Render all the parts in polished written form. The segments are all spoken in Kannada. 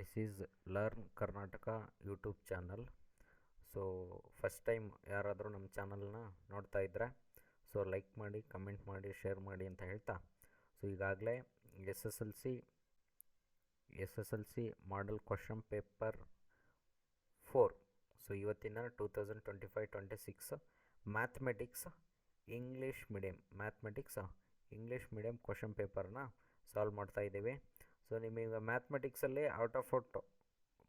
This is learn Karnataka YouTube channel. So first time ಯಾರಾದರೂ ನಮ್ಮ ಚಾನಲ್ನ ನೋಡ್ತಾ ಇದ್ದರೆ ಸೊ ಲೈಕ್ ಮಾಡಿ, ಕಮೆಂಟ್ ಮಾಡಿ, ಶೇರ್ ಮಾಡಿ ಅಂತ ಹೇಳ್ತಾ, ಸೊ ಈಗಾಗಲೇ S S L C model question paper 4, so ಇವತ್ತಿನ 2025-26 ಮ್ಯಾಥಮೆಟಿಕ್ಸ್ ಇಂಗ್ಲೀಷ್ ಮೀಡಿಯಮ್ ಕ್ವಶನ್ ಪೇಪರ್ನ ಸಾಲ್ವ್ ಮಾಡ್ತಾ ಇದ್ದೀವಿ. ಸೊ ನಿಮಗೆ ಮ್ಯಾಥಮೆಟಿಕ್ಸಲ್ಲಿ ಔಟ್ ಆಫ್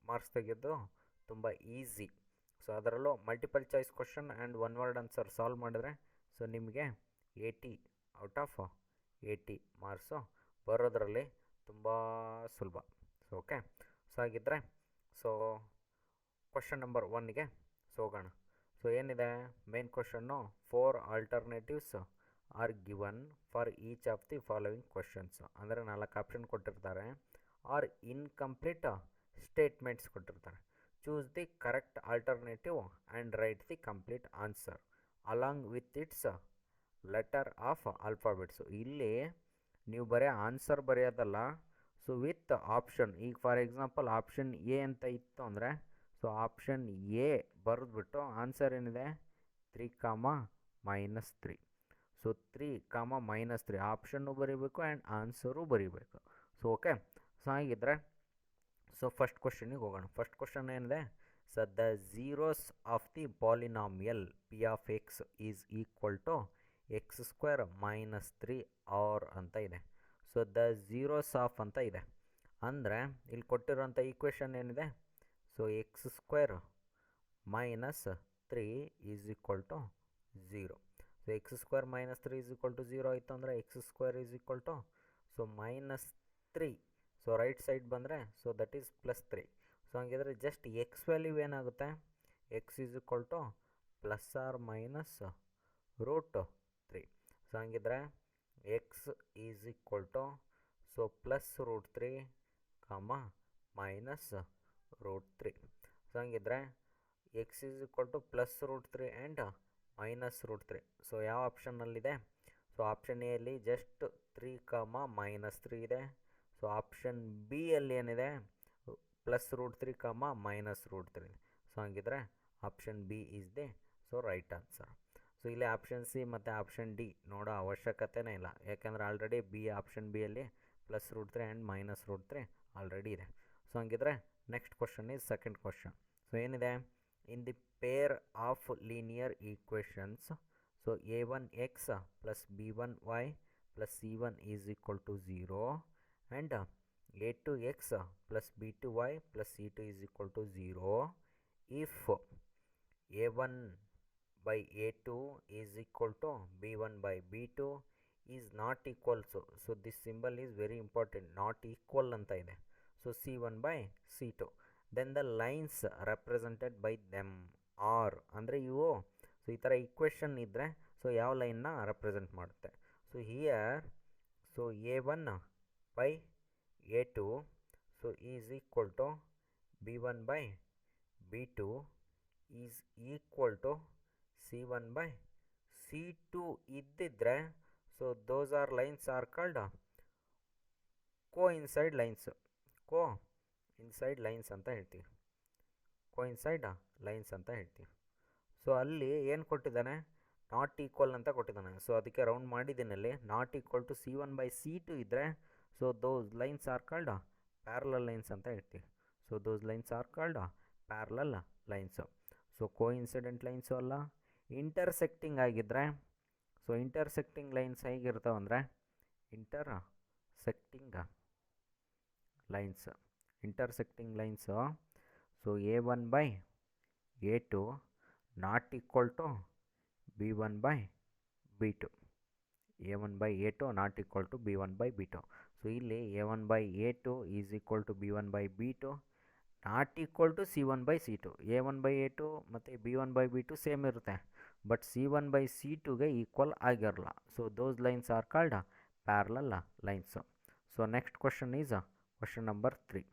ಮಾರ್ಕ್ಸ್ ತೆಗೆಯೋದು ತುಂಬ ಈಸಿ. ಸೊ ಅದರಲ್ಲೂ multiple choice question and one word answer solve ಮಾಡಿದ್ರೆ ಸೊ ನಿಮಗೆ 80 ಔಟ್ ಆಫ್ 80 ಮಾರ್ಕ್ಸು ಬರೋದರಲ್ಲಿ ತುಂಬ ಸುಲಭ. ಸೊ ಓಕೆ, ಸೊ ಹಾಗಿದ್ದರೆ ಸೊ ಕ್ವಶನ್ ನಂಬರ್ 1ಗೆ ಸೊ ಹೋಗೋಣ. ಸೊ ಏನಿದೆ main question, 4 alternatives are given for each of the following questions. ಅಂದರೆ 4 ಆಪ್ಷನ್ ಕೊಟ್ಟಿರ್ತಾರೆ, ಆರ್ ಇನ್ಕಂಪ್ಲೀಟ್ ಸ್ಟೇಟ್ಮೆಂಟ್ಸ್ ಕೊಟ್ಟಿರ್ತಾರೆ. Choose the correct alternative and right the complete answer along with its letter of alphabets. ಇಲ್ಲಿ ನೀವು ಬರೀ ಆನ್ಸರ್ ಬರೆಯೋದಲ್ಲ, ಸೊ ವಿತ್ ಆಪ್ಷನ್. ಈಗ ಫಾರ್ ಎಕ್ಸಾಂಪಲ್ ಆಪ್ಷನ್ ಎ ಅಂತ ಇತ್ತು ಅಂದರೆ ಸೊ ಆಪ್ಷನ್ ಎ ಬರೆದ್ಬಿಟ್ಟು ಆನ್ಸರ್ ಏನಿದೆ 3, ಸೊ 3, ಆಪ್ಷನ್ನು ಬರೀಬೇಕು ಆ್ಯಂಡ್ ಆನ್ಸರು ಬರೀಬೇಕು. ಸೊ ಓಕೆ, ಸೊ ಹಾಗಿದ್ರೆ ಸೊ ಫಸ್ಟ್ ಕ್ವಶನಿಗೆ ಹೋಗೋಣ. ಫಸ್ಟ್ ಕ್ವಶನ್ ಏನಿದೆ, so the zeros of the polynomial P of X is equal to x² - 3 are ಅಂತ ಇದೆ. ಸೊ ದ ಝೀರೋಸ್ ಆಫ್ ಅಂತ ಇದೆ ಅಂದರೆ ಇಲ್ಲಿ ಕೊಟ್ಟಿರೋಂಥ ಈಕ್ವೇಷನ್ ಏನಿದೆ, so x² - 3 is equal to 0. So x² - 3 is equal to 0 ಆಯಿತು ಅಂದರೆ x² is equal to so -3. So right side ಬಂದರೆ ಸೊ ದಟ್ ಈಸ್ +3. ಸೊ ಹಂಗಿದ್ರೆ ಜಸ್ಟ್ ಎಕ್ಸ್ ವ್ಯಾಲ್ಯೂ ಏನಾಗುತ್ತೆ, x is equal to ±√3. So ಹಂಗಿದ್ರೆ x is equal to so +√3, -√3. So ಹಂಗಿದ್ರೆ x is equal to +√3 and -√3. So ಯಾವ ಆಪ್ಷನ್ನಲ್ಲಿದೆ, ಸೊ ಆಪ್ಷನ್ ಎ ಅಲ್ಲಿ ಜಸ್ಟ್ 3, -3 ಇದೆ. ಸೊ ಆಪ್ಷನ್ ಬಿ ಅಲ್ಲಿ ಏನಿದೆ +√3, -√3 ಇದೆ. ಸೊ ಹಂಗಿದ್ರೆ option B is the so right answer. So ಇಲ್ಲಿ ಆಪ್ಷನ್ ಸಿ ಮತ್ತು ಆಪ್ಷನ್ ಡಿ ನೋಡೋ ಅವಶ್ಯಕತೆನೇ ಇಲ್ಲ, ಯಾಕೆಂದರೆ ಆಲ್ರೆಡಿ ಆಪ್ಷನ್ ಬಿ ಅಲ್ಲಿ +√3 ಆ್ಯಂಡ್ -√3 ಆಲ್ರೆಡಿ ಇದೆ. ಸೊ ಹಂಗಿದ್ರೆ next question is second question. So ಏನಿದೆ, in the pair of linear equations so a1x + b1y + c1 is equal to 0 and a2x + b2y + c2 is equal to 0 if a1/a2 is equal to b1/b2 is not equal. So this symbol is very important, not equal anta ide. So c1/c2, then the lines represented by them are ಅಂದರೆ ಇವು ಸೊ ಈ ಥರ ಈಕ್ವೇಷನ್ ಇದ್ದರೆ ಸೊ ಯಾವ ಲೈನ್ನ ರೆಪ್ರೆಸೆಂಟ್ ಮಾಡುತ್ತೆ. So here so a1/a2 so is equal to b1/b2 is equal to c1/c2 ಇದ್ದಿದ್ರೆ so those are lines are called coincide lines ಅಂತ ಹೇಳ್ತೀವಿ. ಸೊ ಅಲ್ಲಿ ಏನು ಕೊಟ್ಟಿದ್ದಾನೆ, ನಾಟ್ ಈಕ್ವಲ್ ಅಂತ ಕೊಟ್ಟಿದ್ದಾನೆ. ಸೊ ಅದಕ್ಕೆ ರೌಂಡ್ ಮಾಡಿದ್ದೀನಲ್ಲಿ ನಾಟ್ ಈಕ್ವಲ್ ಟು c1/c2 ಇದ್ದರೆ so those lines are called parallel lines ಅಂತ ಹೇಳ್ತೀವಿ. So those lines are called parallel lines. So coincident lines ಅಲ್ಲ. ಇಂಟರ್ಸೆಕ್ಟಿಂಗ್ ಆಗಿದ್ದರೆ ಸೊ ಇಂಟರ್ಸೆಕ್ಟಿಂಗ್ ಲೈನ್ಸ್ ಹೇಗಿರ್ತಾವೆ ಅಂದರೆ intersecting lines so a1/a2 not equal to b1/b2. Not equal to b1/b2. So ಇಲ್ಲಿ a1/a2 is equal to b1/b2 not equal to c1/c2. a1/a2 ಮತ್ತು b1/b2 ಸೇಮ್ ಇರುತ್ತೆ, ಬಟ್ c1/c2ಗೆ ಈಕ್ವಲ್ ಆಗಿರಲ್ಲ. So those lines are called parallel lines. So next question is question number 3.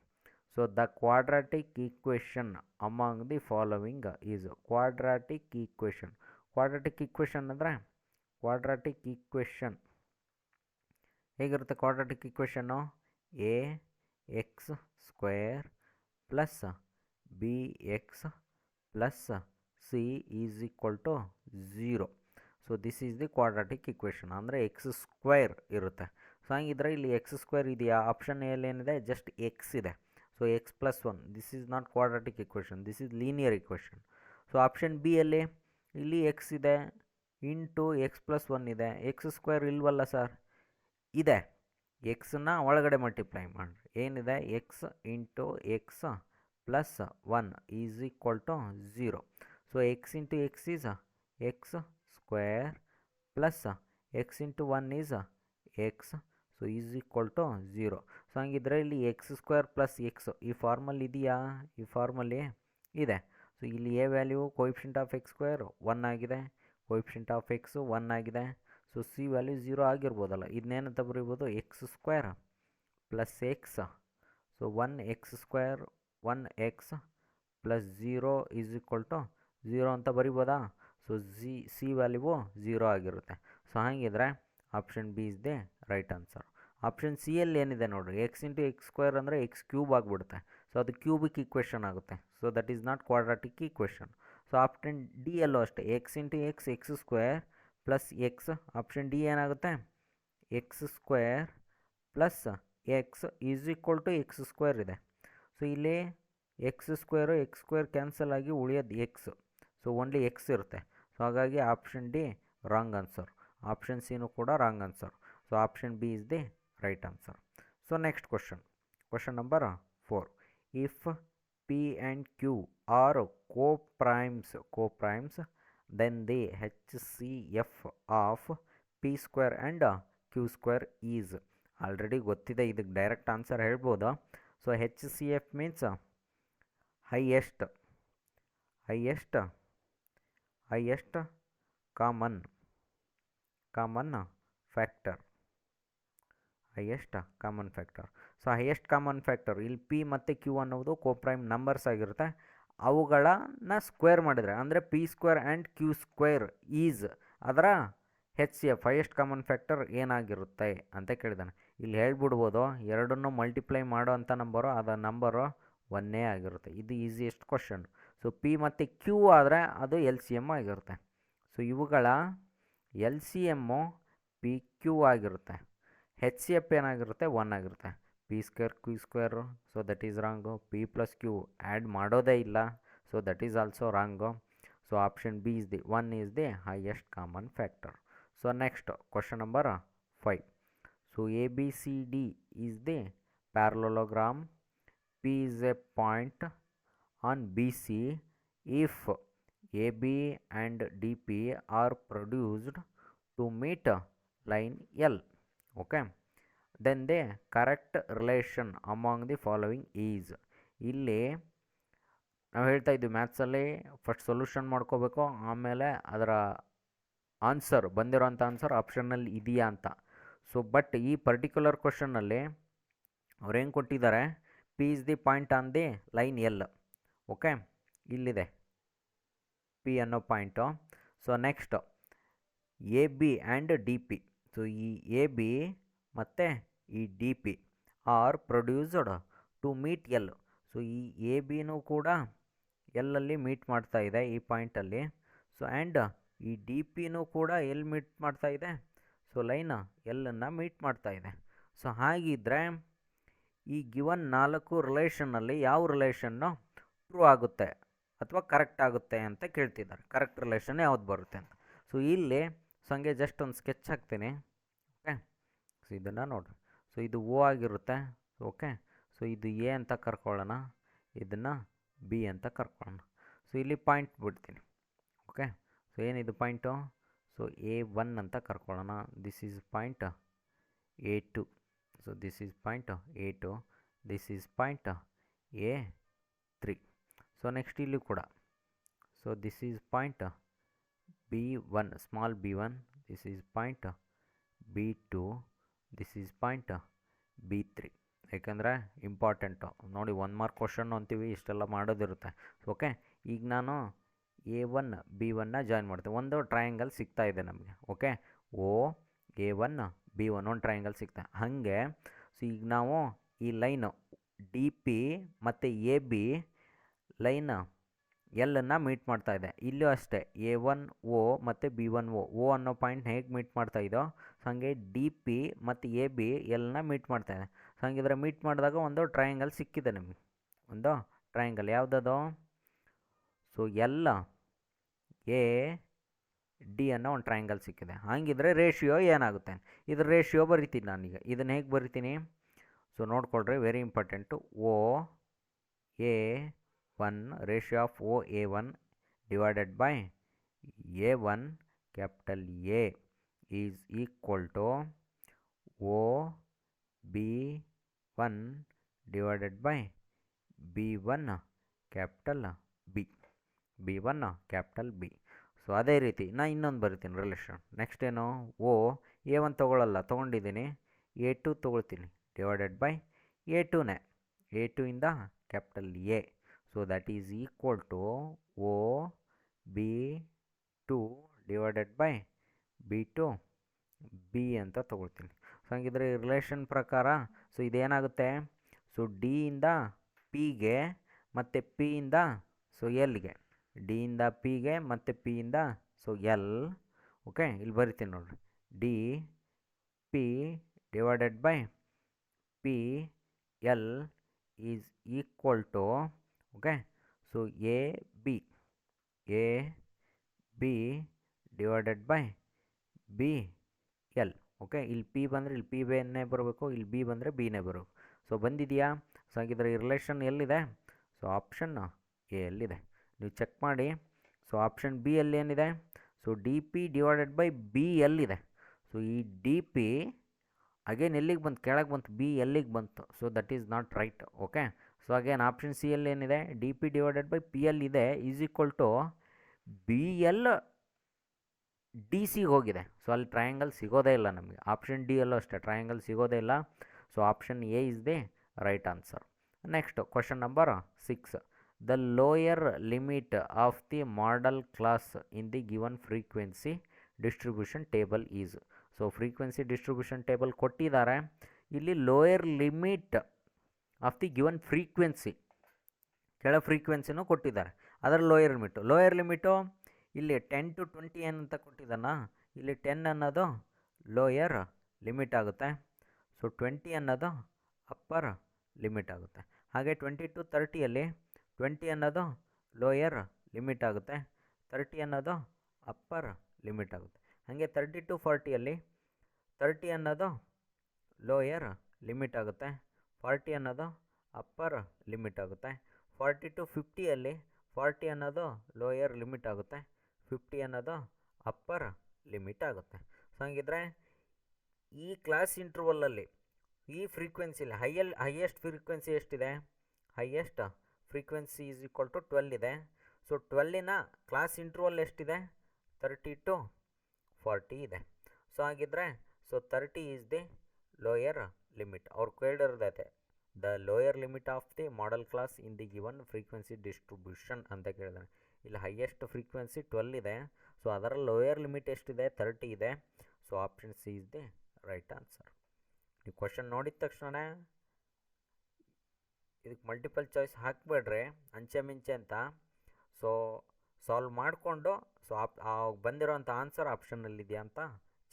So the quadratic equation among the following is. Quadratic equation ಅಂದರೆ ಕ್ವಾಡ್ರಾಟಿಕ್ ಈಕ್ವೇಷನ್ ಹೇಗಿರುತ್ತೆ? ಕ್ವಾಡ್ರಾಟಿಕ್ ಈಕ್ವೇಷನ್ನು a x² plus B x plus C is equal to 0. So this is the quadratic equation, ಅಂದರೆ ಎಕ್ಸ್ ಸ್ಕ್ವೇರ್ ಇರುತ್ತೆ. ಸೊ ಹಂಗಿದ್ರೆ ಇಲ್ಲಿ ಎಕ್ಸ್ ಸ್ಕ್ವೇರ್ ಇದೆಯಾ? ಆಪ್ಷನ್ ಎಲ್ಲಿ ಏನಿದೆ? ಜಸ್ಟ್ ಎಕ್ಸ್ ಇದೆ. So x plus 1, this is not quadratic equation, this is linear equation. So option B ಅಲ್ಲಿ ಇಲ್ಲಿ ಎಕ್ಸ್ ಇದೆ ಇಂಟು ಎಕ್ಸ್ ಪ್ಲಸ್ 1 ಇದೆ, ಎಕ್ಸ್ ಸ್ಕ್ವೇರ್ ಇಲ್ವಲ್ಲ ಸರ್? ಇದೆ. ಎಕ್ಸನ್ನ ಒಳಗಡೆ ಮಲ್ಟಿಪ್ಲೈ ಮಾಡಿ ಏನಿದೆ? X into X plus 1 is equal to 0. So X into X is X square plus X into 1 is X, so is equal to 0. So ಹಂಗಿದ್ರೆ ಇಲ್ಲಿ ಎಕ್ಸ್ ಸ್ಕ್ವೇರ್ ಪ್ಲಸ್ ಎಕ್ಸ್ ಈ ಫಾರ್ಮಲ್ಲಿ ಇದೆಯಾ? ಈ ಫಾರ್ಮಲ್ಲಿ ಇದೆ. ಸೊ ಇಲ್ಲಿ A value coefficient of X square 1 ಆಗಿದೆ, ಕೋಎಫಿಷಿಯಂಟ್ ಆಫ್ ಎಕ್ಸು 1 ಆಗಿದೆ. ಸೊ ಸಿ ವ್ಯಾಲ್ಯೂ 0 ಆಗಿರ್ಬೋದಲ್ಲ. ಇದನ್ನೇನಂತ ಬರೀಬೋದು? X square plus x. So 1 x square 1 x plus 0 is equal to 0 ಅಂತ ಬರಿಬೋದಾ? ಸೊ ಸಿ ವ್ಯಾಲ್ಯೂ 0 ಆಗಿರುತ್ತೆ. ಸೊ ಹಾಗಿದ್ರೆ option B is the right answer. Option C ಅಲ್ಲಿ ಏನಿದೆ ನೋಡಿರಿ, ಎಕ್ಸ್ ಇಂಟು ಎಕ್ಸ್ ಸ್ಕ್ವೇರ್ ಅಂದರೆ ಎಕ್ಸ್ ಕ್ಯೂಬ್ ಆಗಿಬಿಡುತ್ತೆ. ಸೊ ಅದು ಕ್ಯೂಬಿಕ್ ಇಕ್ವೇಷನ್ ಆಗುತ್ತೆ. So that is not quadratic equation. So option D ಅಲ್ಲೂ ಅಷ್ಟೇ, x into x x square plus x. Option D ಏನಾಗುತ್ತೆ? X square plus X is equal to x square ಇದೆ. ಸೊ ಇಲ್ಲಿ ಎಕ್ಸ್ ಸ್ಕ್ವೇರ್ ಕ್ಯಾನ್ಸಲ್ ಆಗಿ ಉಳಿಯೋದು ಎಕ್ಸ್. ಸೊ ಓನ್ಲಿ ಎಕ್ಸ್ ಇರುತ್ತೆ. ಸೊ ಹಾಗಾಗಿ option D wrong answer. Option ಸಿನೂ ಕೂಡ wrong answer. So option B is the right answer. So next question number 4. If P and Q are co-primes then the HCF of P square and Q square is. Already ಗೊತ್ತಿದೆ, ಇದಕ್ಕೆ ಡೈರೆಕ್ಟ್ ಆನ್ಸರ್ ಹೇಳ್ಬೋದು. So HCF means highest common factor. So highest common factor ಇಲ್ಲಿ ಪಿ ಮತ್ತು ಕ್ಯೂ ಅನ್ನೋದು ಕೋಪ್ರೈಮ್ ನಂಬರ್ಸ್ ಆಗಿರುತ್ತೆ. ಅವುಗಳನ್ನು ಸ್ಕ್ವೇರ್ ಮಾಡಿದರೆ ಅಂದರೆ P square and Q square is ಅದರ HCF ಹೈಯೆಸ್ಟ್ ಕಾಮನ್ ಫ್ಯಾಕ್ಟರ್ ಏನಾಗಿರುತ್ತೆ ಅಂತ ಕೇಳಿದ್ದಾನೆ. ಇಲ್ಲಿ ಹೇಳ್ಬಿಡ್ಬೋದು, ಎರಡನ್ನೂ ಮಲ್ಟಿಪ್ಲೈ ಮಾಡೋ ಅಂಥ ನಂಬರು ಅದು ನಂಬರು 1 ಆಗಿರುತ್ತೆ. ಇದು ಈಸಿಯೆಸ್ಟ್ ಕ್ವಶನ್. ಸೊ ಪಿ ಮತ್ತು ಕ್ಯೂ ಆದರೆ ಅದು LCM ಆಗಿರುತ್ತೆ. ಸೊ ಇವುಗಳ LCMಮು ಪಿ ಕ್ಯೂ ಆಗಿರುತ್ತೆ. HCF ಏನಾಗಿರುತ್ತೆ? 1 ಆಗಿರುತ್ತೆ. P square Q square, so that is wrong. P plus Q add ಮಾಡೋದೇ ಇಲ್ಲ, so that is also wrong. So option B is the 1 is the highest common factor. So next question number 5. So ABCD is the parallelogram. P is a point on BC if AB and DP are produced to meet line L. Okay, then the correct relation among the following is. ಇಲ್ಲಿ ನಾವು ಹೇಳ್ತಾ ಇದ್ವಿ ಮ್ಯಾಥ್ಸಲ್ಲಿ ಫಸ್ಟ್ ಸೊಲ್ಯೂಷನ್ ಮಾಡ್ಕೋಬೇಕು, ಆಮೇಲೆ ಅದರ ಆನ್ಸರ್ ಬಂದಿರೋಂಥ ಆನ್ಸರ್ ಆಪ್ಷನ್ನಲ್ಲಿ ಇದೆಯಾ ಅಂತ. ಸೊ ಬಟ್ ಈ ಪರ್ಟಿಕ್ಯುಲರ್ ಕ್ವಶನ್ನಲ್ಲಿ ಅವ್ರು ಹೆಂಗೆ ಕೊಟ್ಟಿದ್ದಾರೆ? P is the point on the line L. Okay, ಇಲ್ಲಿದೆ ಪಿ ಅನ್ನೋ point. So next A B and D P. So ಈ ಎ ಬಿ ಮತ್ತು ಈ D P are produced to meet L. So ಈ ಎ ಬಿನೂ ಕೂಡ ಎಲ್ಲಲ್ಲಿ ಮೀಟ್ ಮಾಡ್ತಾ ಇದೆ ಈ ಪಾಯಿಂಟಲ್ಲಿ. ಸೊ ಆ್ಯಂಡ್ ಈ ಡಿ ಪಿನೂ ಕೂಡ ಎಲ್ಲಿ ಮೀಟ್ ಮಾಡ್ತಾ ಇದೆ? ಸೊ ಲೈನ್ ಎಲ್ಲನ್ನು ಮೀಟ್ ಮಾಡ್ತಾ ಇದೆ. ಸೊ ಹಾಗಿದ್ದರೆ ಈ ಗಿವನ್ 4 ರಿಲೇಷನ್ನಲ್ಲಿ ಯಾವ ರಿಲೇಷನ್ನು ಟ್ರೂ ಆಗುತ್ತೆ ಅಥವಾ ಕರೆಕ್ಟ್ ಆಗುತ್ತೆ ಅಂತ ಕೇಳ್ತಿದ್ದಾರೆ. ಕರೆಕ್ಟ್ ರಿಲೇಷನ್ ಯಾವ್ದು ಬರುತ್ತೆ ಅಂತ. ಸೊ ಇಲ್ಲಿ ಸೊ ಹಂಗೆ ಜಸ್ಟ್ ಒಂದು ಸ್ಕೆಚ್ ಹಾಕ್ತೀನಿ. ಓಕೆ, ಸೊ ಇದನ್ನು ನೋಡಿರಿ. ಸೊ ಇದು ಓ ಆಗಿರುತ್ತೆ. ಓಕೆ, ಸೊ ಇದು ಎ ಅಂತ ಕರ್ಕೊಳ್ಳೋಣ, ಇದನ್ನು ಬಿ ಅಂತ ಕರ್ಕೊಳ್ಳೋಣ. ಸೊ ಇಲ್ಲಿ ಪಾಯಿಂಟ್ ಬಿಡ್ತೀನಿ. ಓಕೆ, ಸೊ ಏನಿದು ಪಾಯಿಂಟು? ಸೊ A1 ಅಂತ ಕರ್ಕೊಳ್ಳೋಣ. This is point A2. So this is point A2, this is point A3. So next ಇಲ್ಲಿ ಕೂಡ so this is point B1, small b1, this is point B2, this is point B3. ಯಾಕೆಂದರೆ ಇಂಪಾರ್ಟೆಂಟು ನೋಡಿ, 1 ಮಾರ್ಕ್ ಕ್ವಶನ್ನು ಅಂತೀವಿ, ಇಷ್ಟೆಲ್ಲ ಮಾಡೋದಿರುತ್ತೆ. ಓಕೆ, ಈಗ ನಾನು A1 B1ನ ಜಾಯಿನ್ ಮಾಡ್ತೀನಿ. ಒಂದು ಟ್ರಯಾಂಗಲ್ ಸಿಗ್ತಾ ಇದೆ ನಮಗೆ. ಓಕೆ, ಓ A1 B1 ಒಂದು ಟ್ರಯಾಂಗಲ್ ಸಿಗ್ತಾ ಹಾಗೆ. ಸೊ ಈಗ ನಾವು ಈ ಲೈನು ಡಿ ಪಿ ಮತ್ತು ಎ ಬಿ ಲೈನ್ ಎಲ್ಲನ್ನು ಮೀಟ್ ಮಾಡ್ತಾ ಇದೆ. ಇಲ್ಲೂ ಅಷ್ಟೇ A1O ಮತ್ತು B1O ಅನ್ನೋ ಪಾಯಿಂಟ್ ಹೇಗೆ ಮೀಟ್ ಮಾಡ್ತಾ ಇದೋ ಸೊ ಹಾಗೆ ಡಿ ಪಿ ಮತ್ತು ಎ ಬಿ ಎಲ್ಲನ್ನ ಮೀಟ್ ಮಾಡ್ತಾ ಇದೆ. ಸೊ ಹಂಗಿದ್ರೆ ಮೀಟ್ ಮಾಡಿದಾಗ ಒಂದು ಟ್ರಯಾಂಗಲ್ ಸಿಕ್ಕಿದೆ ನಿಮಗೆ, ಒಂದು ಟ್ರಯಾಂಗಲ್ ಯಾವುದದು? ಸೊ ಎಲ್ಲ ಎ ಡಿ ಅನ್ನೋ ಒಂದು ಟ್ರಯಾಂಗಲ್ ಸಿಕ್ಕಿದೆ. ಹಾಗಿದ್ರೆ ರೇಷಿಯೋ ಏನಾಗುತ್ತೆ? ಇದ್ರ ರೇಷಿಯೋ ಬರಿತೀನಿ ನಾನೀಗ. ಇದನ್ನು ಹೇಗೆ ಬರಿತೀನಿ? ಸೊ ನೋಡ್ಕೊಳ್ರಿ, very important. OA1 ratio of OA1 divided by A1 capital A is equal to OB1 divided by B1 capital B1 capital B. So ಅದೇ ರೀತಿ ನಾನು ಇನ್ನೊಂದು ಬರಿತೀನಿ ರಿಲೇಷನ್. ನೆಕ್ಸ್ಟ್ ಏನು? A1 ತೊಗೊಳ್ಳಲ್ಲ, ತೊಗೊಂಡಿದ್ದೀನಿ. A2 ತೊಗೊಳ್ತೀನಿ ಡಿವೈಡೆಡ್ ಬೈ A2ನೇ, A2 ಇಂದ capital A. So that is equal to OB2 divided by B2 B ಅಂತ ತೊಗೊಳ್ತೀನಿ. ಸೊ ಹಂಗಿದ್ರೆ ಈ ರಿಲೇಷನ್ ಪ್ರಕಾರ ಸೊ ಇದೇನಾಗುತ್ತೆ? ಸೊ ಡಿ ಇಂದ ಪಿಗೆ ಮತ್ತು ಪಿ ಇಂದ ಸೊ ಎಲ್ಗೆ, ಡಿ ಇಂದ ಪಿಗೆ ಮತ್ತು ಪಿ ಇಂದ ಸೊ ಎಲ್. ಓಕೆ, ಇಲ್ಲಿ ಬರಿತೀನಿ ನೋಡಿರಿ. D P divided by P L is equal to okay so A B divided by B L. Okay, ಇಲ್ಲಿ ಪಿ ಬಂದರೆ ಇಲ್ಲಿ ಪಿ ಬೇನೇ ಬರಬೇಕು, ಇಲ್ಲಿ ಬಿ ಬಂದರೆ ಬಿನೇ ಬರಬೇಕು. ಸೊ ಬಂದಿದೆಯಾ? ಸೊ ಹಾಗಿದ್ರೆ ಈ ರಿಲೇಷನ್ ಎಲ್ಲಿದೆ? ಸೊ ಆಪ್ಷನ್ ಎ ಎಲ್ಲಿದೆ, ನೀವು ಚೆಕ್ ಮಾಡಿ. ಸೊ ಆಪ್ಷನ್ ಬಿ ಅಲ್ಲಿ ಏನಿದೆ? So D P divided by B ಎಲ್ಲಿದೆ. ಸೊ ಈ ಡಿ ಪಿ ಅಗೇನ್ ಎಲ್ಲಿಗೆ ಬಂತು? ಕೆಳಗೆ ಬಂತು, ಬಿ ಎಲ್ಲಿಗೆ ಬಂತು. So that is not right. Okay, so again option C ಅಲ್ಲಿ ಏನಿದೆ? D P divided by P L ಇದೆ is equal to B L D ಸಿಗೆ ಹೋಗಿದೆ. ಸೊ ಅಲ್ಲಿ ಟ್ರಯಾಂಗಲ್ ಸಿಗೋದೇ ಇಲ್ಲ ನಮಗೆ. ಆಪ್ಷನ್ ಡಿ ಅಲ್ಲೂ ಅಷ್ಟೇ ಟ್ರಯಾಂಗಲ್ ಸಿಗೋದೇ ಇಲ್ಲ. So option A is the right answer. Next question number 6. The lower limit of the model class in the given frequency distribution table is. So frequency distribution table ಕೊಟ್ಟಿದ್ದಾರೆ. ಇಲ್ಲಿ lower limit of the given frequency, ಕೆಳ ಫ್ರೀಕ್ವೆನ್ಸಿನೂ ಕೊಟ್ಟಿದ್ದಾರೆ. ಅದರ ಲೋಯರ್ ಲಿಮಿಟು ಇಲ್ಲಿ 10 to 20 ಅಂತ ಕೊಟ್ಟಿದ್ದಾನ. ಇಲ್ಲಿ 10 ಅನ್ನೋದು ಲೋಯರ್ ಲಿಮಿಟ್ ಆಗುತ್ತೆ. ಸೊ 20 ಅನ್ನೋದು ಅಪ್ಪರ್ ಲಿಮಿಟ್ ಆಗುತ್ತೆ. ಹಾಗೆ 20 to 30ಯಲ್ಲಿ 20 ಅನ್ನೋದು ಲೋಯರ್ ಲಿಮಿಟ್ ಆಗುತ್ತೆ, 30 ಅನ್ನೋದು ಅಪ್ಪರ್ ಲಿಮಿಟ್ ಆಗುತ್ತೆ. ಹಾಗೆ 30 to 40ಯಲ್ಲಿ 30 ಅನ್ನೋದು ಲೋಯರ್ ಲಿಮಿಟ್ ಆಗುತ್ತೆ, 40 ಅನ್ನೋದು ಅಪ್ಪರ್ ಲಿಮಿಟ್ ಆಗುತ್ತೆ. 40 to 50ಯಲ್ಲಿ 40 ಅನ್ನೋದು ಲೋಯರ್ ಲಿಮಿಟ್ ಆಗುತ್ತೆ, 50 ಅನ್ನೋದು ಅಪ್ಪರ್ ಲಿಮಿಟ್ ಆಗುತ್ತೆ. ಸೊ ಹಂಗಿದ್ರೆ ಈ ಕ್ಲಾಸ್ ಇಂಟರ್ವಲ್ಲಲ್ಲಿ ಈ ಫ್ರೀಕ್ವೆನ್ಸಿಲಿ ಹೈಯೆಸ್ಟ್ ಫ್ರೀಕ್ವೆನ್ಸಿ ಎಷ್ಟಿದೆ? Highest frequency is equal to 12 ಇದೆ. ಸೊ 12ನ ಕ್ಲಾಸ್ ಇಂಟರ್ವಲ್ ಎಷ್ಟಿದೆ? 30 to 40 ಇದೆ. ಸೊ ಹಾಗಿದ್ರೆ so 30 is the lower limit. ಅವ್ರು ಕೇಳಿರೋದೈತೆ the lower limit of the modal class in the given frequency distribution ಅಂತ ಕೇಳಿದಾನೆ. ಇಲ್ಲಿ ಹೈಯೆಸ್ಟ್ ಫ್ರೀಕ್ವೆನ್ಸಿ 12 ಇದೆ. ಸೊ ಅದರ ಲೋಯರ್ ಲಿಮಿಟ್ ಎಷ್ಟಿದೆ? 30 ಇದೆ. So option C is the right answer. ನೀವು ಕ್ವಶನ್ ನೋಡಿದ ತಕ್ಷಣ ಇದಕ್ಕೆ ಮಲ್ಟಿಪಲ್ ಚಾಯ್ಸ್ ಹಾಕಬೇಡ್ರಿ ಅಂಚೆ ಮಿಂಚೆ ಅಂತ. ಸೊ ಸಾಲ್ವ್ ಮಾಡಿಕೊಂಡು ಸೊ ಬಂದಿರೋಂಥ ಆನ್ಸರ್ ಆಪ್ಷನ್ನಲ್ಲಿದೆಯಾ ಅಂತ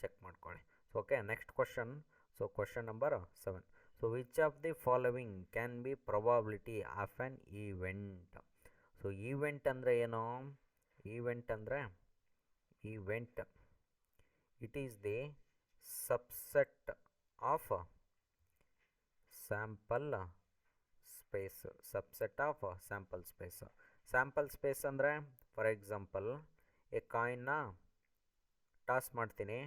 ಚೆಕ್ ಮಾಡ್ಕೊಳ್ಳಿ. So okay, next question. So question number 7. So which of the following can be probability of an event. So event ಅಂದರೆ ಏನು? ಈವೆಂಟ್ ಅಂದರೆ it is the subset of sample space. Sample space ಅಂದರೆ ಫಾರ್ ಎಕ್ಸಾಂಪಲ್ ಎ ಕಾಯಿನ್ನ ಟಾಸ್ ಮಾಡ್ತೀನಿ.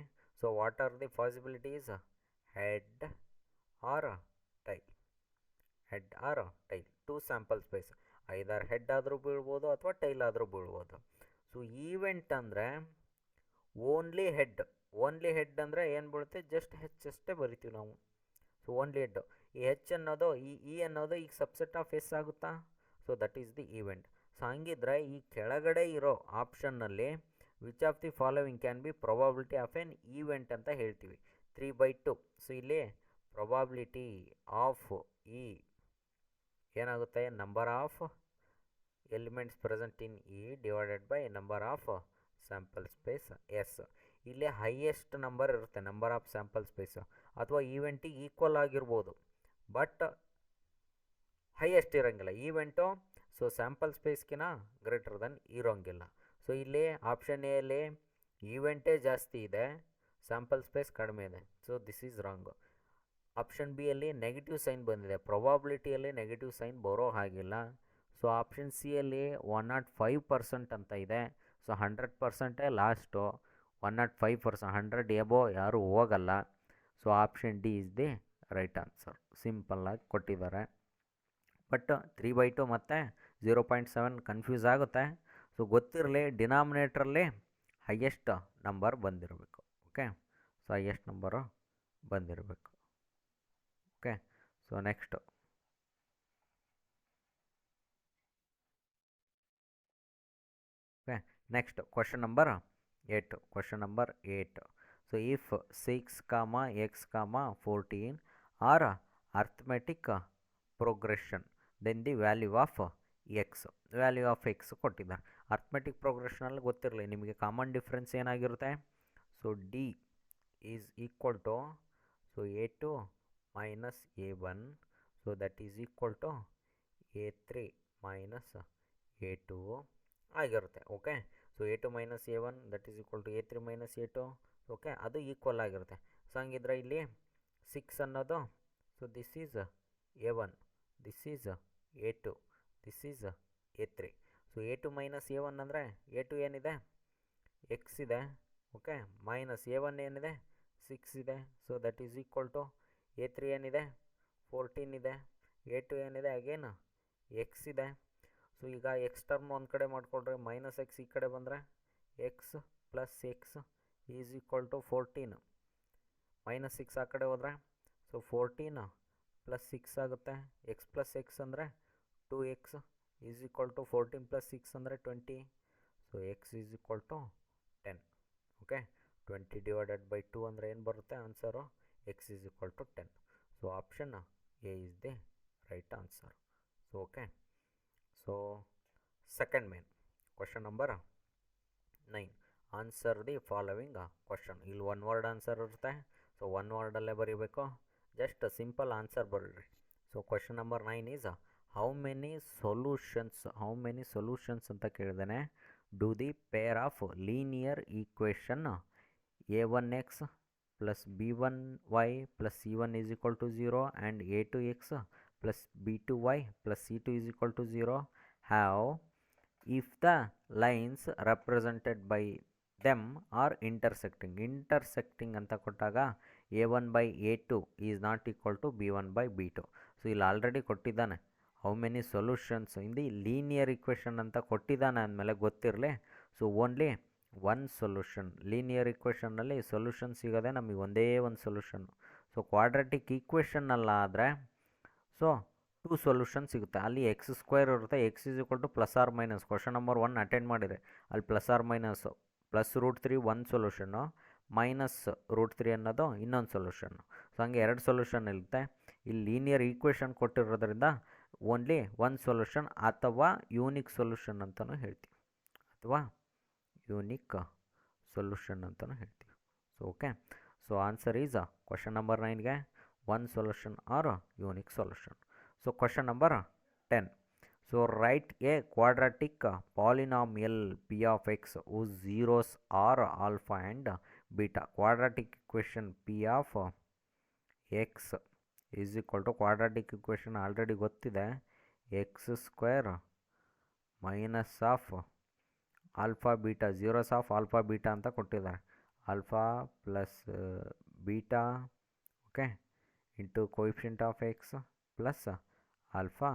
So what are the possibilities? Head or tail. Two sample space, either head ಆದರೂ ಬೀಳ್ಬೋದು ಅಥವಾ ಟೈಲ್ ಆದರೂ ಬೀಳ್ಬೋದು. ಸೊ ಈವೆಂಟ್ ಅಂದರೆ ಓನ್ಲಿ ಹೆಡ್ ಅಂದರೆ ಏನು ಬೀಳುತ್ತೆ? ಜಸ್ಟ್ ಹೆಚ್ಚಷ್ಟೇ ಬರಿತೀವಿ ನಾವು. So only head. ಈ ಹೆಚ್ ಅನ್ನೋದು ಈ ಅನ್ನೋದು ಈಗ ಸಬ್ಸೆಟ್ ಆಫ್ ಎಸ್ ಆಗುತ್ತಾ? So that is the event. So ಹಂಗಿದ್ರೆ ಈ ಕೆಳಗಡೆ ಇರೋ ಆಪ್ಷನ್ನಲ್ಲಿ which of the following can be probability of an event ಅಂತ ಹೇಳ್ತೀವಿ. 3/2. ಸೊ ಇಲ್ಲಿ ಪ್ರೊಬಾಬಿಲಿಟಿ ಆಫ್ ಏನಾಗುತ್ತೆ, number of elements present in E divided by number of sample space S. ಇಲ್ಲಿ ಹೈಯೆಸ್ಟ್ ನಂಬರ್ ಇರುತ್ತೆ ನಂಬರ್ ಆಫ್ ಸ್ಯಾಂಪಲ್ ಸ್ಪೇಸ್, ಅಥವಾ ಈವೆಂಟಿಗೆ ಈಕ್ವಲ್ ಆಗಿರ್ಬೋದು ಬಟ್ ಹೈಯೆಸ್ಟ್ ಇರೋಂಗಿಲ್ಲ ಈವೆಂಟು. ಸೊ ಸ್ಯಾಂಪಲ್ ಸ್ಪೇಸ್ಗಿನ ಗ್ರೇಟರ್ ದೆನ್ ಇರೋಂಗಿಲ್ಲ. ಸೊ ಇಲ್ಲಿ ಆಪ್ಷನ್ ಎಲ್ಲಿ ಈವೆಂಟೇ ಜಾಸ್ತಿ ಇದೆ, ಸ್ಯಾಂಪಲ್ ಸ್ಪೇಸ್ ಕಡಿಮೆ ಇದೆ. So this is wrong. Option B ಅಲ್ಲಿ ನೆಗೆಟಿವ್ ಸೈನ್ ಬಂದಿದೆ, ಪ್ರೊಬಾಬಿಲಿಟಿಯಲ್ಲಿ ನೆಗೆಟಿವ್ ಸೈನ್ ಬರೋ ಹಾಗಿಲ್ಲ. ಸೊ ಆಪ್ಷನ್ ಸಿ ಅಲ್ಲಿ 105% ಅಂತ ಇದೆ. ಸೊ 100% ಲಾಸ್ಟು, 105%, 100 ಎಬೋ ಯಾರೂ ಹೋಗಲ್ಲ. So option D is the right answer. ಸಿಂಪಲ್ಲಾಗಿ ಕೊಟ್ಟಿದ್ದಾರೆ. ಬಟ್ 3/2 ಮತ್ತು 0.7 ಕನ್ಫ್ಯೂಸ್ ಆಗುತ್ತೆ. ಸೊ ಗೊತ್ತಿರಲಿ, ಡಿನಾಮಿನೇಟ್ರಲ್ಲಿ ಹೈಯೆಸ್ಟ್ ನಂಬರ್ ಬಂದಿರಬೇಕು. ಓಕೆ, ಸೊ ಹೈಯೆಸ್ಟ್ ನಂಬರು ಬಂದಿರಬೇಕು. Okay, so next next question number 8. Question number 8. So if 6, x, 14 are arithmetic progression then the value of X. Value of X ಕೊಟ್ಟಿದ್ದಾರೆ. ಅರ್ಥಮೆಟಿಕ್ ಪ್ರೋಗ್ರೆಷನಲ್ಲಿ ಗೊತ್ತಿರಲಿ ನಿಮಗೆ ಕಾಮನ್ ಡಿಫ್ರೆನ್ಸ್ ಏನಾಗಿರುತ್ತೆ. So D is equal to A2 minus A1, so that is equal to A3 minus A2 ಆಗಿರುತ್ತೆ. Okay, so A2 minus A1 that is equal to A3 minus A2. Okay, ಅದು ಈಕ್ವಲ್ ಆಗಿರುತ್ತೆ. ಸೊ ಹಂಗಿದ್ರೆ ಇಲ್ಲಿ 6 ಅನ್ನೋದು, so this is A1, this is A2, this is A3. So A2 minus A1 ಅಂದರೆ A2 ಏನಿದೆ, ಎಕ್ಸ್ ಇದೆ. ಓಕೆ, ಮೈನಸ್ A1 ಏನಿದೆ, 6 ಇದೆ. So that is equal to A3 ಏನಿದೆ, 14 ಇದೆ. A2 ಏನಿದೆ, ಅಗೇನ್ ಎಕ್ಸ್ ಇದೆ. ಸೊ ಈಗ ಎಕ್ಸ್ ಟರ್ಮ್ ಒಂದು ಕಡೆ ಮಾಡಿಕೊಡ್ರೆ ಮೈನಸ್ ಎಕ್ಸ್ ಈ ಕಡೆ ಬಂದರೆ X plus X is equal to 14. Minus 6 ಆ ಕಡೆ ಹೋದರೆ ಸೊ 14 ಪ್ಲಸ್ 6 ಆಗುತ್ತೆ. ಎಕ್ಸ್ ಪ್ಲಸ್ ಎಕ್ಸ್ ಅಂದರೆ 2x is equal to 14 plus 6 ಅಂದರೆ 20. So X is equal to 10. Okay, 20 divided by 2 ಅಂದರೆ ಏನು ಬರುತ್ತೆ answer, X is equal to 10. So option A is the right answer. So okay, so second main question number 9. Answer the following question. ಇಲ್ಲಿ ಒನ್ ವರ್ಡ್ ಆನ್ಸರ್ ಇರುತ್ತೆ. ಸೊ ಒನ್ ವರ್ಡಲ್ಲೇ ಬರೀಬೇಕು, ಜಸ್ಟ್ ಸಿಂಪಲ್ ಆನ್ಸರ್ ಬರೀರಿ. So question number 9 is how many solutions ಅಂತ ಕೇಳಿದಾನೆ. Do the pair of linear equation a1x plus b1y plus c1 is equal to 0 and a2x plus b2y plus c2 is equal to 0 have if the lines represented by them are intersecting ಅಂತ ಕೊಟ್ಟಾಗ a1 by a2 is not equal to b1 by b2. So ಇಲ್ಲಿ ಆಲ್ರೆಡಿ ಕೊಟ್ಟಿದ್ದಾನೆ how many solutions in the linear equation ಅಂತ ಕೊಟ್ಟಿದ್ದಾನೆ ಅಂದಮೇಲೆ ಗೊತ್ತಿರಲಿ. So only one solution. Linear ಈಕ್ವೇಷನ್ನಲ್ಲಿ ಸೊಲ್ಯೂಷನ್ ಸಿಗೋದೆ ನಮಗೆ ಒಂದೇ ಒಂದು ಸೊಲ್ಯೂಷನ್ನು. ಸೊ ಕ್ವಾಡ್ರಾಟಿಕ್ ಈಕ್ವೇಷನ್ನಲ್ಲಾದರೆ ಸೊ 2 ಸೊಲ್ಯೂಷನ್ ಸಿಗುತ್ತೆ. ಅಲ್ಲಿ ಎಕ್ಸ್ ಸ್ಕ್ವೇರ್ ಇರುತ್ತೆ, X is equal to plus or minus. Question number 1 attend ಮಾಡಿದರೆ ಅಲ್ಲಿ ಪ್ಲಸ್ ಆರ್ ಮೈನಸ್ಸು, +√3 ಒಂದು ಸೊಲ್ಯೂಷನ್ನು, -√3 ಅನ್ನೋದು ಇನ್ನೊಂದು ಸೊಲ್ಯೂಷನ್ನು. ಸೊ ಹಂಗೆ 2 ಸೊಲ್ಯೂಷನ್ ಇರುತ್ತೆ. ಇಲ್ಲಿ ಲೀನಿಯರ್ ಈಕ್ವೇಷನ್ ಕೊಟ್ಟಿರೋದ್ರಿಂದ ಓನ್ಲಿ ಒಂದು ಸೊಲ್ಯೂಷನ್ ಅಥವಾ ಯೂನಿಕ್ ಸೊಲ್ಯೂಷನ್ ಅಂತಲೂ ಹೇಳ್ತೀವಿ, ಅಥವಾ ಯೂನಿಕ್ ಸೊಲ್ಯೂಷನ್ ಅಂತಲೂ ಹೇಳ್ತೀವಿ. So okay, so answer is question number 9ಗೆ one solution or unique solution. So question number 10. So write a quadratic polynomial P of X whose zeros are alpha and beta. Quadratic equation P of X is equal to, quadratic equation already ಗೊತ್ತಿದೆ, X square minus of alpha beta, zeros of alpha beta ಅಂತ ಕೊಟ್ಟಿದ್ದಾರೆ. Alpha plus beta okay into coefficient of X plus alpha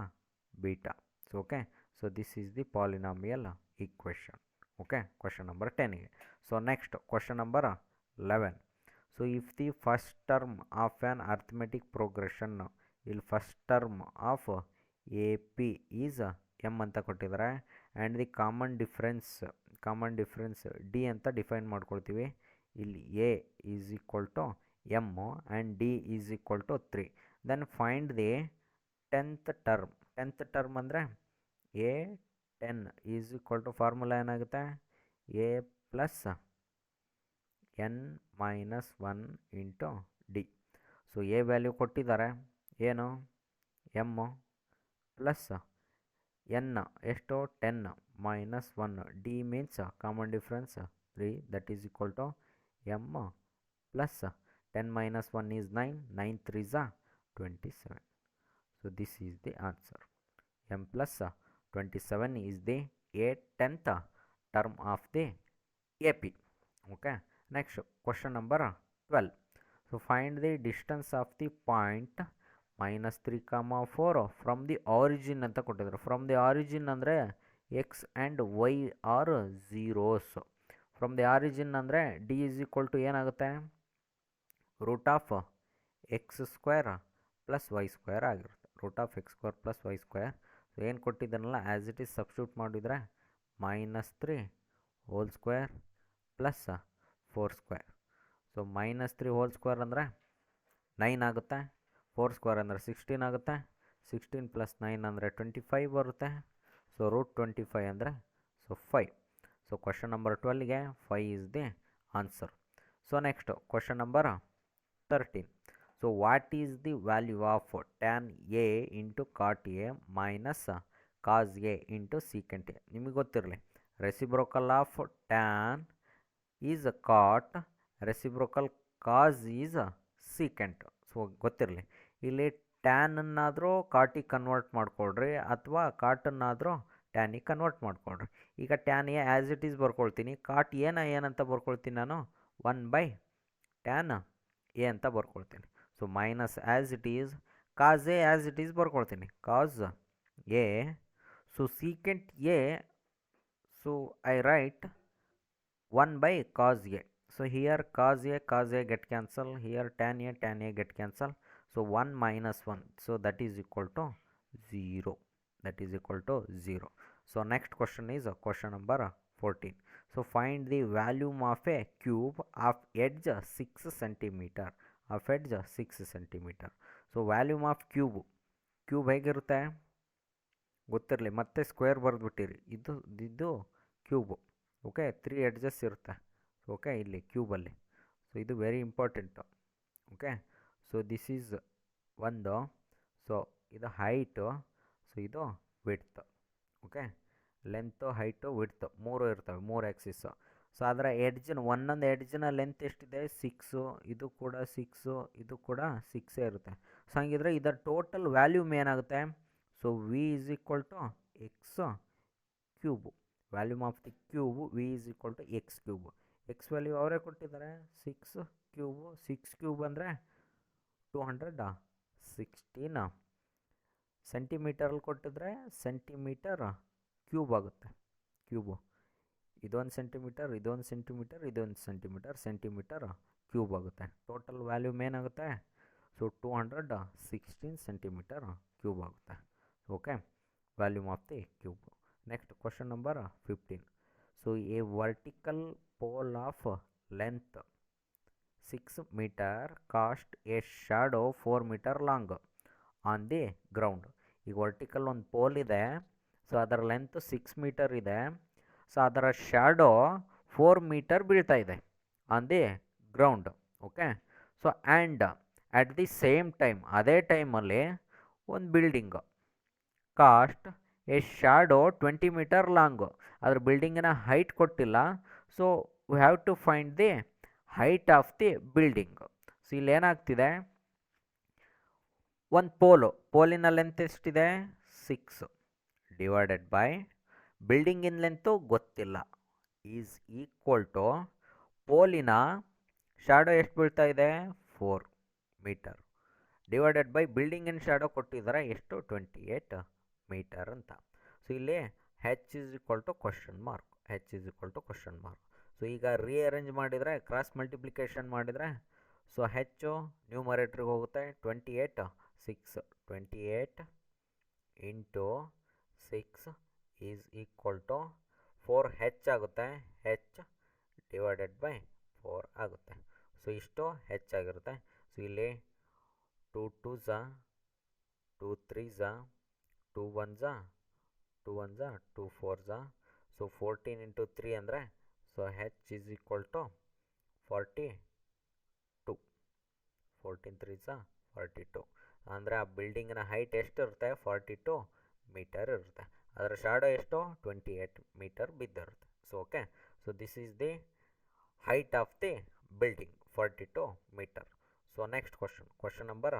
beta. So okay, so this is the polynomial equation. Okay, question number 10ಗೆ. So next question number 11. So if the first term of an arithmetic progression, ಇಲ್ಲಿ first term of A P is M ಅಂತ ಕೊಟ್ಟಿದ್ದಾರೆ. And the common difference D ಅಂತ ಡಿಫೈನ್ ಮಾಡ್ಕೊಳ್ತೀವಿ. ಇಲ್ಲಿ A is equal to M and D is equal to 3. Then find the 10th term. Tenth term ಅಂದರೆ A 10 is equal to formula ಏನಾಗುತ್ತೆ A plus N minus 1 into D. So A value ಕೊಟ್ಟಿದ್ದಾರೆ ಏನು ಎಮ್ಮು ಪ್ಲಸ್ ಎನ್ ಎಷ್ಟು 10 minus 1 D means common difference 3 that is equal to M plus 10 minus 1 is 9, 9 3s are 27. So this is the answer. M plus 27 is the 10th term of the AP. Okay. Next question number 12. So find the distance of the point minus 3 comma 4 from the origin ಅಂತ ಕೊಟ್ಟಿದ್ದಾರೆ. From the origin ಅಂದರೆ x and y are zeros. From the origin ಅಂದರೆ d is equal to ಏನಾಗುತ್ತೆ root of X square plus Y square ಆಗಿರುತ್ತೆ. Root of X square plus Y square. So ಏನು ಕೊಟ್ಟಿದ್ದಾನಲ್ಲ ಆ್ಯಸ್ ಇಟ್ ಈಸ್ ಸಬ್ಸ್ಟಿಟ್ಯೂಟ್ ಮಾಡಿದರೆ minus 3 whole square plus 4 square. So minus 3 whole square ಅಂದರೆ 9 ಆಗುತ್ತೆ, 4 ಸ್ಕ್ವೇರ್ ಅಂದರೆ 16 ಆಗುತ್ತೆ, 16 ಪ್ಲಸ್ 9 ಅಂದರೆ 25 ಬರುತ್ತೆ. ಸೊ ರೂಟ್ 25 ಅಂದರೆ ಸೊ 5. ಸೊ ಕ್ವಶನ್ ನಂಬರ್ 12ಗೆ 5 is the answer. So next question number 13. So what is the value of tan A into cot A minus cos A into secant A? ನಿಮಗೆ ಗೊತ್ತಿರಲಿ reciprocal of tan is cot, reciprocal cos is secant. So ಗೊತ್ತಿರಲಿ ಇಲ್ಲಿ ಟ್ಯಾನನ್ನಾದರೂ ಕಾಟಿಗೆ ಕನ್ವರ್ಟ್ ಮಾಡ್ಕೊಳ್ರಿ ಅಥವಾ ಕಾಟನ್ನಾದರೂ ಟ್ಯಾನಿಗೆ ಕನ್ವರ್ಟ್ ಮಾಡ್ಕೊಳ್ರಿ. ಈಗ tan A as it is ಬರ್ಕೊಳ್ತೀನಿ, ಕಾಟ್ ಏನಂತ ಬರ್ಕೊಳ್ತೀನಿ ನಾನು 1/tan ಎ ಅಂತ ಬರ್ಕೊಳ್ತೀನಿ. So minus as it is cos A as it is ಬರ್ಕೊಳ್ತೀನಿ cos A. So secant A, so I write 1/cos A. So here cos A get cancel, here tan A get cancel. So 1 minus 1, so that is equal to 0. That is equal to 0. So next question is question number 14. So find the volume of a cube of edge 6 centimeter. Of edge 6 centimeter. So volume of cube ಹೇಗಿರುತ್ತೆ ಗೊತ್ತಿರಲಿ, ಮತ್ತೆ ಸ್ಕ್ವೇರ್ ಬರೆದ್ಬಿಟ್ಟಿರಿ. ಇದು ಕ್ಯೂಬು. ಓಕೆ, 3 ಎಡ್ಜಸ್ ಇರುತ್ತೆ. ಓಕೆ, ಇಲ್ಲಿ ಕ್ಯೂಬಲ್ಲಿ. ಸೊ ಇದು very important. Okay, so this is ಒಂದು. ಸೊ ಇದು ಹೈಟು, ಸೊ ಇದು width. Okay, length height width 3 ಇರ್ತವೆ, 3 ಆ್ಯಕ್ಸಿಸ್ಸು. ಸೊ ಅದರ ಎಡ್ಜಿನ ಒಂದೊಂದು ಎಡ್ಜಿನ ಲೆಂತ್ ಎಷ್ಟಿದೆ 6, ಇದು ಕೂಡ 6, ಇದು ಕೂಡ 6 ಇರುತ್ತೆ. ಸೊ ಹಂಗಿದ್ರೆ ಇದರ ಟೋಟಲ್ ವ್ಯಾಲ್ಯೂಮ್ ಏನಾಗುತ್ತೆ? So V is equal to X cube. Volume of the cube V is equal to X cube. X value ಅವರೇ ಕೊಟ್ಟಿದ್ದಾರೆ 6 ಕ್ಯೂಬು. 6 ಕ್ಯೂಬ್ ಅಂದರೆ 216 ಸೆಂಟಿಮೀಟರಲ್ಲಿ ಕೊಟ್ಟಿದ್ರೆ ಸೆಂಟಿಮೀಟರ್ ಕ್ಯೂಬ್ ಆಗುತ್ತೆ. ಕ್ಯೂಬು ಇದೊಂದು ಸೆಂಟಿಮೀಟರ್, ಇದೊಂದು ಸೆಂಟಿಮೀಟರ್, ಇದೊಂದು ಸೆಂಟಿಮೀಟರ್, ಸೆಂಟಿಮೀಟರ್ ಕ್ಯೂಬ್ ಆಗುತ್ತೆ. ಟೋಟಲ್ ವ್ಯಾಲ್ಯೂಮ್ ಏನಾಗುತ್ತೆ? ಸೊ 216 ಸೆಂಟಿಮೀಟರ್ ಕ್ಯೂಬ್ ಆಗುತ್ತೆ. Okay, volume of the cube. Next question number 15. So a vertical pole of length 6 metre cast a shadow 4 metre long on the ground. ಈಗ ವರ್ಟಿಕಲ್ ಒಂದು ಪೋಲ್ ಇದೆ, ಸೊ ಅದರ ಲೆಂತ್ 6 ಮೀಟರ್ ಇದೆ. ಸೊ ಅದರ ಶ್ಯಾಡೋ 4 ಮೀಟರ್ ಬೀಳ್ತಾ ಇದೆ on the ground. Okay, so and at the same time, ಅದೇ ಟೈಮಲ್ಲಿ ಒಂದು building cast a shadow 20 metre long. ಅದ್ರ ಬಿಲ್ಡಿಂಗಿನ ಹೈಟ್ ಕೊಟ್ಟಿಲ್ಲ. So we have to find the height of the building. So ಇಲ್ಲಿ ಏನಾಗ್ತಿದೆ, ಒಂದು ಪೋಲಿನ ಲೆಂತ್ ಎಷ್ಟಿದೆ 6 ಡಿವೈಡೆಡ್ ಬೈ ಬಿಲ್ಡಿಂಗಿನ ಲೆಂತು ಗೊತ್ತಿಲ್ಲ ಈಸ್ ಈಕ್ವಲ್ ಟು ಪೋಲಿನ ಶ್ಯಾಡೋ ಎಷ್ಟು ಬೀಳ್ತಾ ಇದೆ 4 ಮೀಟರ್ ಡಿವೈಡೆಡ್ ಬೈ ಬಿಲ್ಡಿಂಗಿನ ಶ್ಯಾಡೋ ಕೊಟ್ಟಿದ್ದಾರೆ ಎಷ್ಟು 28 ಮೀಟರ್ ಅಂತ. ಸೊ ಇಲ್ಲಿ H is equal to question mark, H is equal to question mark. So ಈಗ ರೀಅರೇಂಜ್ ಮಾಡಿದರೆ, ಕ್ರಾಸ್ ಮಲ್ಟಿಪ್ಲಿಕೇಶನ್ ಮಾಡಿದರೆ, ಸೊ ಹೆಚ್ಚು ನ್ಯೂಮರೇಟ್ರಿಗೆ ಹೋಗುತ್ತೆ 28 into 6 is equal to 4 H ಆಗುತ್ತೆ. ಹೆಚ್ ಡಿವೈಡೆಡ್ ಬೈ 4 ಆಗುತ್ತೆ. ಸೊ ಇಷ್ಟು ಹೆಚ್ಚಾಗಿರುತ್ತೆ. ಸೊ ಇಲ್ಲಿ 2 2s 2 3s ಟೂ ಒನ್ ಝಾ ಟೂ ಒನ್ ಝಾ ಟೂ ಫೋರ್ ಝಾ. ಸೊ 14 ಇಂಟು 3 ಅಂದರೆ so H is equal to 42. 14 three ಝಾ 42. ಅಂದರೆ ಆ ಬಿಲ್ಡಿಂಗಿನ ಹೈಟ್ ಎಷ್ಟು ಇರುತ್ತೆ? 42 ಮೀಟರ್ ಇರುತ್ತೆ. ಅದರ ಶಾಡೋ ಎಷ್ಟು? 28 ಮೀಟರ್ ಬಿದ್ದಿರುತ್ತೆ. So okay, so this is the height of the building, 42 meter. So next question number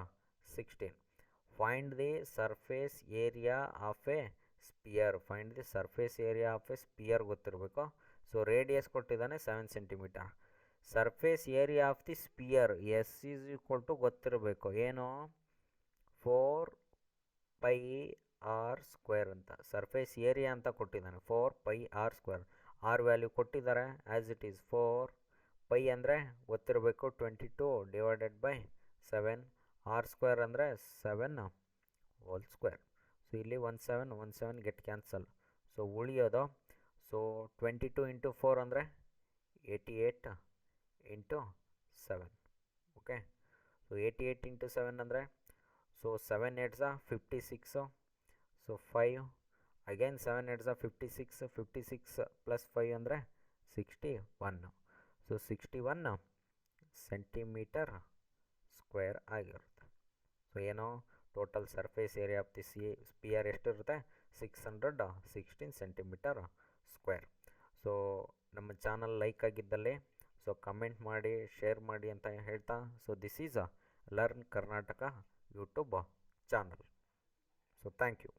16. Find the surface area of a sphere. Find the surface area of a sphere ಗೊತ್ತಿರಬೇಕು. ಸೊ ರೇಡಿಯಸ್ ಕೊಟ್ಟಿದ್ದಾನೆ 7 centimetre. Surface area of the sphere S is equal to ಗೊತ್ತಿರಬೇಕು ಏನು? 4πr² ಅಂತ ಸರ್ಫೇಸ್ ಏರಿಯಾ ಅಂತ ಕೊಟ್ಟಿದ್ದಾನೆ. 4πr². ಆರ್ ವ್ಯಾಲ್ಯೂ ಕೊಟ್ಟಿದ್ದಾರೆ ಆ್ಯಸ್ ಇಟ್ ಈಸ್ 4. ಪೈ ಅಂದರೆ ಗೊತ್ತಿರಬೇಕು 22 ಡಿವೈಡೆಡ್ ಬೈ 7. r² ಅಂದರೆ 7 ಹೋಲ್ ಸ್ಕ್ವೇರ್. ಸೊ ಇಲ್ಲಿ 1 7 ಗೆಟ್ ಕ್ಯಾನ್ಸಲ್. ಸೊ ಉಳಿಯೋದು ಸೊ 22 ಇಂಟು 4 ಅಂದರೆ 88 ಇಂಟು 7. ಓಕೆ, ಸೊ 88 ಇಂಟು 7 ಅಂದರೆ ಸೊ 7 8 56. So 5 again 7 8 56. 56 ಪ್ಲಸ್ 5 ಅಂದರೆ 61. ಸೊ 61 ಸೆಂಟಿಮೀಟರ್ ಸ್ಕ್ವೇರ್ ಆಗಿರುತ್ತೆ. ಸೊ ಏನು total surface area of the sphere ಎಷ್ಟಿರುತ್ತೆ? 616 ಸೆಂಟಿಮೀಟರ್ ಸ್ಕ್ವೇರ್. ಸೊ ನಮ್ಮ ಚಾನಲ್ ಲೈಕ್ ಆಗಿದ್ದಲ್ಲಿ ಸೊ ಕಮೆಂಟ್ ಮಾಡಿ, ಶೇರ್ ಮಾಡಿ ಅಂತ ಹೇಳ್ತಾ, so this is learn Karnataka YouTube channel. So thank you.